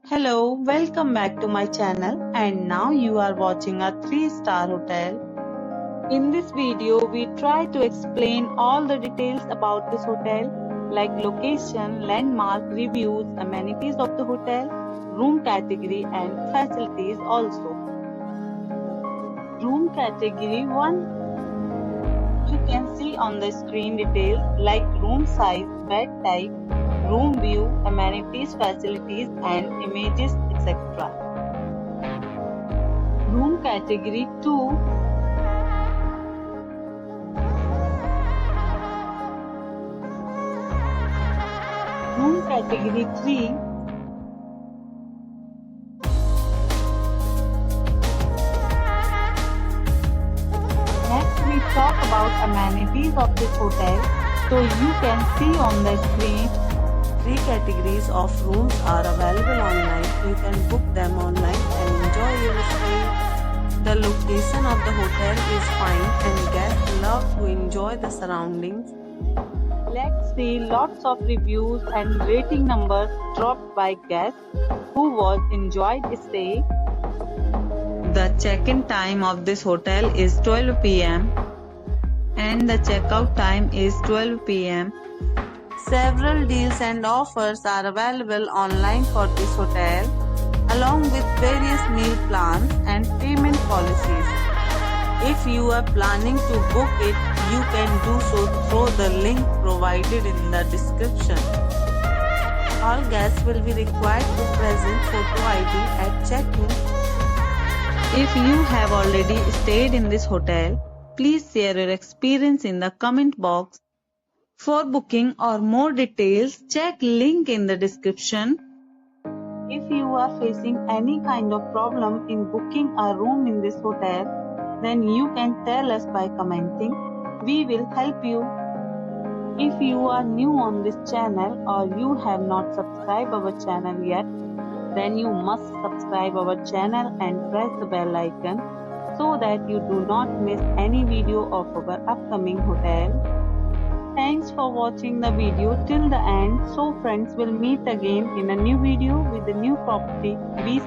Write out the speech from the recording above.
Hello, welcome back to my channel, and now you are watching a 3-star hotel. In this video, we try to explain all the details about this hotel like location, landmark, reviews, amenities of the hotel, room category and facilities also. Room category 1. You can see on the screen details like room size, bed type, room view, amenities, facilities and images, etc. Room category 2. Room category 3. Next we talk about amenities of this hotel. So you can see on the screen 3 categories of rooms are available online. You can book them online and enjoy your stay. The location of the hotel is fine and guests love to enjoy the surroundings. Let's see lots of reviews and rating numbers dropped by guests who was enjoyed stay. The check-in time of this hotel is 12 p.m. and the checkout time is 12 p.m. Several deals and offers are available online for this hotel, along with various meal plans and payment policies. If you are planning to book it, you can do so through the link provided in the description. All guests will be required to present photo ID at check-in. If you have already stayed in this hotel, please share your experience in the comment box. For booking or more details, check link in the description. If you are facing any kind of problem in booking a room in this hotel, then you can tell us by commenting. We will help you. If you are new on this channel or you have not subscribed our channel yet, then you must subscribe our channel and press the bell icon so that you do not miss any video of our upcoming hotel. Thanks for watching the video till the end. So friends, will meet again in a new video with a new property. Be